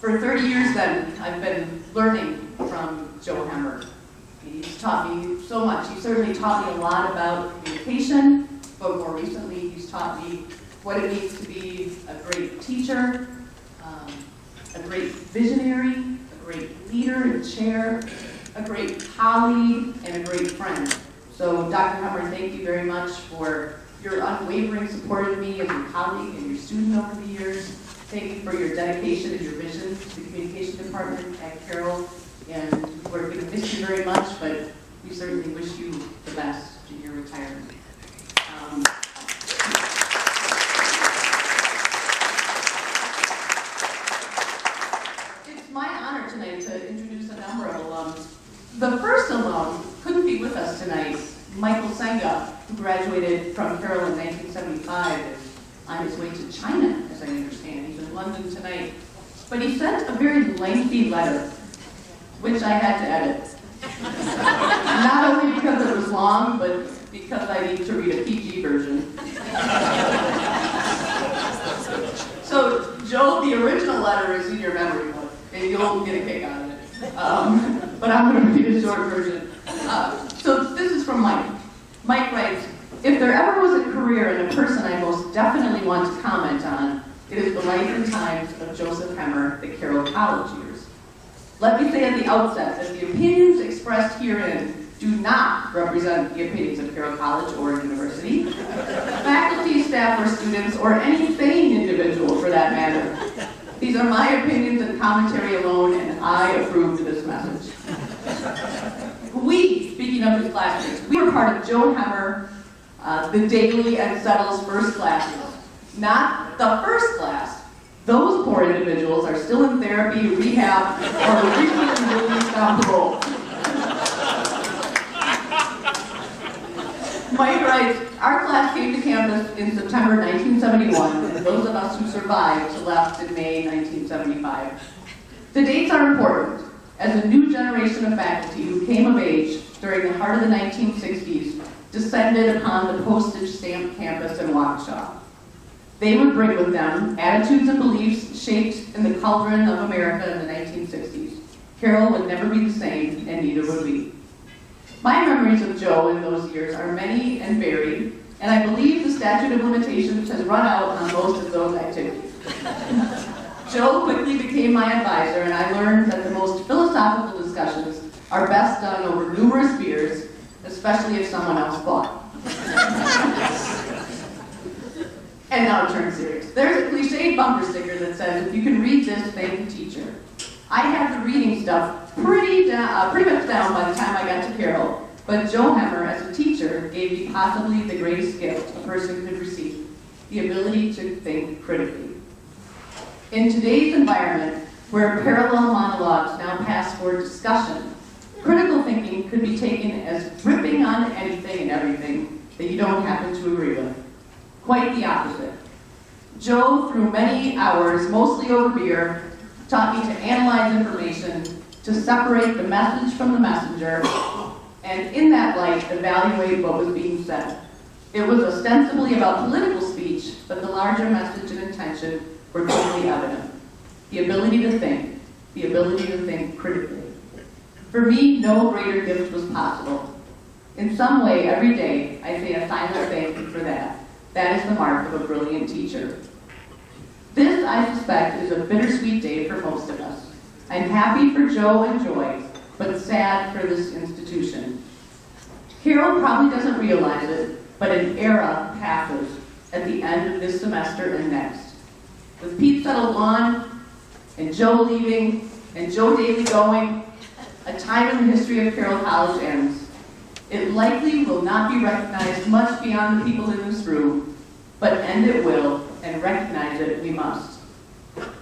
For 30 years then, I've been learning from Joe Hemmer. He's taught me so much. He certainly taught me a lot about communication, but more recently he's taught me what it means to be a great teacher, a great visionary, a great leader and chair, a great colleague, and a great friend. So Dr. Hemmer, thank you very much for your unwavering support of me as your colleague and your student over the years. Thank you for your dedication and your vision to the communication department at Carroll. And we're going to miss you very much, but we certainly wish you the best in your retirement. It's my honor tonight to introduce a number of alums. The first alum couldn't be with us tonight, Michael Senga, who graduated from Carroll in 1975 and on his way to China, as I understand. He's in London tonight. But he sent a very lengthy letter, which I had to edit. Not only because it was long, but because I need to read a PG version. So, Joe, the original letter is in your memory book, and you'll get a kick out of it. But I'm going to read a short version. So this is from Mike. Mike writes, "If there ever was a career and a person I most definitely want to comment on, it is the life and times of Joseph Hemmer, the Carroll College years. Let me say at the outset that the opinions expressed herein do not represent the opinions of Carroll College or University, faculty, staff, or students, or any sane individual for that matter. These are my opinions and commentary alone, and I approve of this message." We, speaking of his classmates, we were part of Joe Hemmer, the Daly and Settles first classes. Not the first class. Those poor individuals are still in therapy, rehab, or recently released on parole. Mike writes, "Our class came to campus in September 1971, and those of us who survived left in May 1975. The dates are important, as a new generation of faculty who came of age during the heart of the 1960s descended upon the postage stamp campus in Waukesha. They would bring with them attitudes and beliefs shaped in the cauldron of America in the 1960s. Carroll would never be the same, and neither would we. My memories of Joe in those years are many and varied, and I believe the statute of limitations has run out on most of those activities. Joe quickly became my advisor, and I learned that the most philosophical discussions are best done over numerous beers, especially if someone else bought. And now it turns serious. There's a cliched bumper sticker that says, "If you can read this, thank the teacher." I had the reading stuff pretty much down by the time I got to Carroll, but Joe Hemmer, as a teacher, gave me possibly the greatest gift a person could receive, the ability to think critically. In today's environment, where parallel monologues now pass for discussion, critical thinking could be taken as ripping on anything and everything that you don't happen to agree with. Quite the opposite. Joe, through many hours, mostly over beer, taught me to analyze information, to separate the message from the messenger, and in that light, evaluate what was being said. It was ostensibly about political speech, but the larger message and intention were totally evident. The ability to think critically. For me, no greater gift was possible. In some way, every day, I say a silent thank you for that. That is the mark of a brilliant teacher. This, I suspect, is a bittersweet day for most of us. I'm happy for Joe and Joy, but sad for this institution. Carroll probably doesn't realize it, but an era passes at the end of this semester and next. With Pete settled on, and Joe leaving, and Joe Daly going, a time in the history of Carroll College ends. It likely will not be recognized much beyond the people in this room, but end it will, and recognize it we must.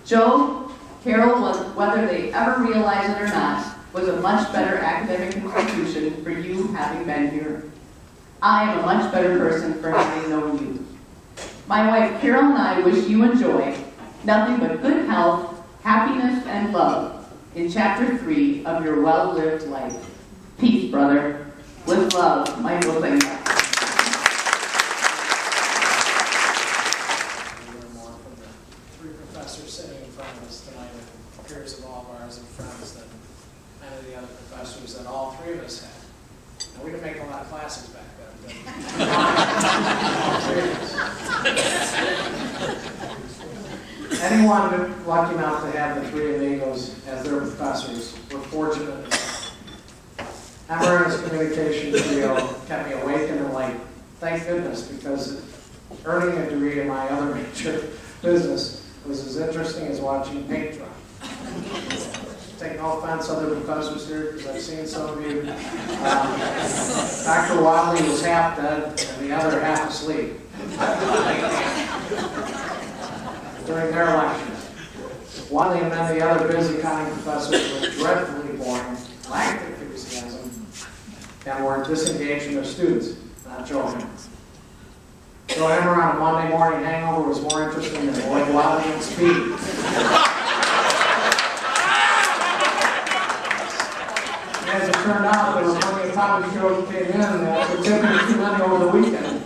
Joe, Carroll, whether they ever realize it or not, was a much better academic institution for you having been here. I am a much better person for having known you. My wife Carol and I wish you and Joy nothing but good health, happiness, and love in Chapter 3 of your well-lived life. Peace, brother. With love, Michael Senga. Learn more from the three professors sitting in front of us tonight at anyone lucky enough to have the three amigos as their professors, we're fortunate. Emmer and his communication trio kept me awake and like, thank goodness, because earning a degree in my other major, business, was as interesting as watching paint dry. Take no offense, other professors here, because I've seen some of you. Dr. Wadley was half dead and the other half asleep during their lectures. Wadley and then the other busy accounting professors were dreadfully boring, lacked enthusiasm, and were disengaged from their students, not Joe Emmer. Joe Emmer on a Monday morning hangover was more interesting than Lloyd Wadley and Speed. As it turned out, there were plenty of college girls who came in that were typically too many over the weekend.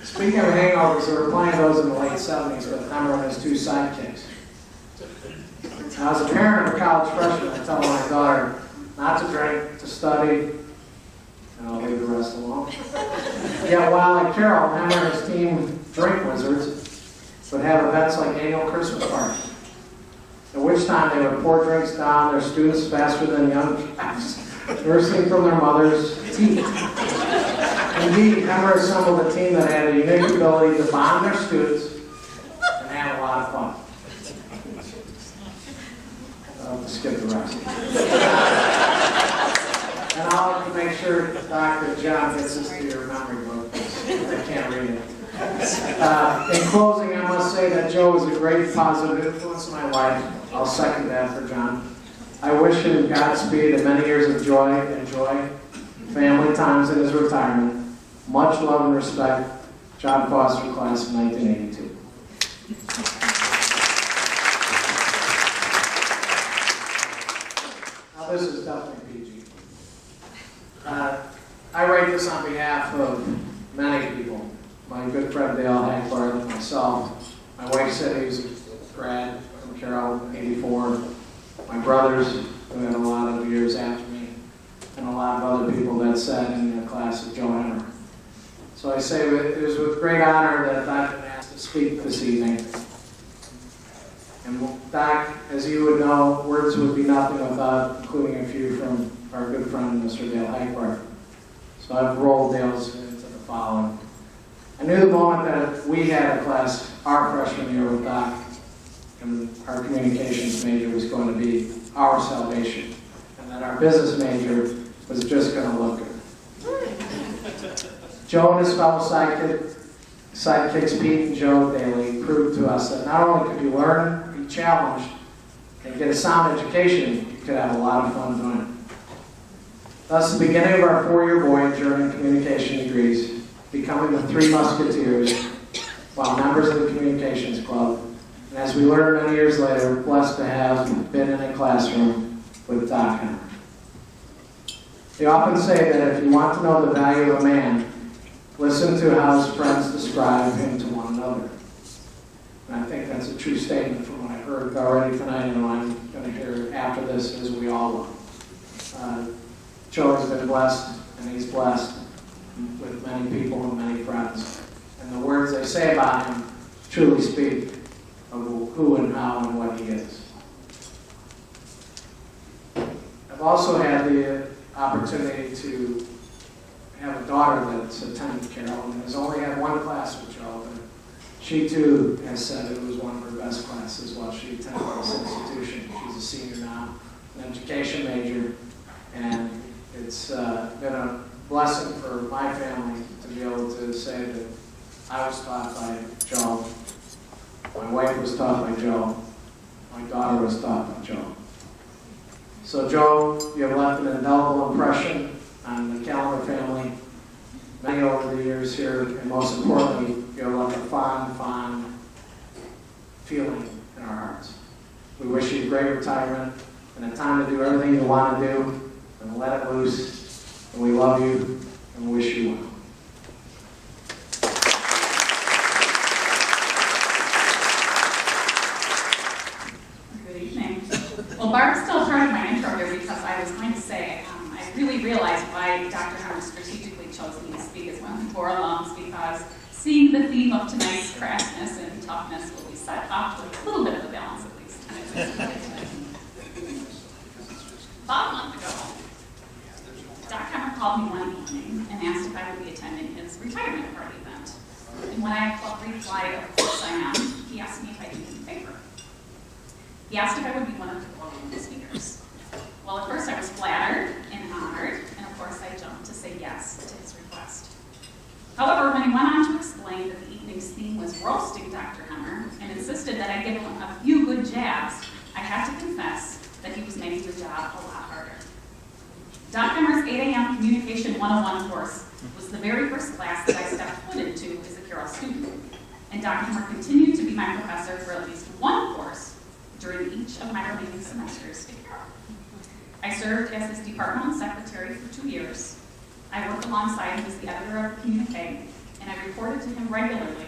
Speaking of hangovers, there were plenty of those in the late 70s with Emmer and his two sidekicks. Now, as a parent of a college freshman, I tell my daughter not to drink, to study, and I'll leave the rest alone. Yet while at Carroll, Emmer and his team, Drink Wizards, would have events like annual Christmas parties, at which time they would pour drinks down their students faster than young cats, nursing from their mother's teeth. Indeed, Emmer assembled a team that had a unique ability to bond their students and have a lot of fun. I'll skip the rest. And I'll have to make sure Dr. John gets this to your memory book, because I can't read it. In closing, I must say that Joe was a great positive influence in my life. I'll second that for John. I wish him Godspeed and many years of joy and family times in his retirement. Much love and respect, John Foster, class of 1982. Now this is definitely PG. I write this on behalf of many people. My good friend Dale Hackler, myself. My wife said he was a grad from Carroll, 84. My brothers, who had a lot of years after me, and a lot of other people that sat in the class of Joe Emmer. So I say it was with great honor that I've been asked to speak this evening. And Doc, as you would know, words would be nothing without including a few from our good friend, Mr. Dale Hackler. So I've rolled Dale's into the following. I knew the moment that we had a class, our freshman year with Doc, and our communications major was going to be our salvation, and that our business major was just going to look good. Joe and his fellow sidekicks Pete and Joe Daly proved to us that not only could you learn, be challenged, and get a sound education, you could have a lot of fun doing it. Thus, the beginning of our 4-year voyage earning communication degrees, becoming the Three Musketeers, while members of the Communications Club, and as we learned many years later, blessed to have been in a classroom with Doc Emmer. They often say that if you want to know the value of a man, listen to how his friends describe him to one another. And I think that's a true statement from what I've heard already tonight, and I'm going to hear after this, as we all will. Joe has been blessed, and he's blessed with many people and many friends. And the words they say about him truly speak of who and how and what he is. I've also had the opportunity to have a daughter that's attended Carroll and has only had one class with Joe, but she too has said it was one of her best classes while she attended this institution. She's a senior now, an education major, and it's been a blessing for my family to be able to say that I was taught by Joe, my wife was taught by Joe, my daughter was taught by Joe. So Joe, you have left an indelible impression on the Callender family, many over the years here, and most importantly, you have left a fond feeling in our hearts. We wish you a great retirement and a time to do everything you want to do and let it loose. And we love you and wish you well. Good evening. Well, Barb stole part of my intro here because I was going to say I really realized why Dr. Emmer strategically chose me to speak as one of the four alums, because seeing the theme of tonight's crassness and toughness will be set off to a little bit of a balance at least. About a month ago, Doc Hemmer called me one evening and asked if I would be attending his retirement party event. And when I replied, of course I am, he asked me if I'd do him a favor. He asked if I would be one of the podium speakers. Well, at first I was flattered and honored, and of course I jumped to say yes to his request. However, when he went on to explain that the evening's theme was roasting Dr. Hemmer and insisted that I give him a few good jabs, I had to confess that he was making the job a lot harder. Doc Hemmer's 8 a.m. Communication 101 course was the very first class that I stepped foot into as a Carroll student, and Dr. Hemmer continued to be my professor for at least one course during each of my remaining semesters at Carroll. I served as his departmental secretary for 2 years. I worked alongside him as the editor of the communique, and I reported to him regularly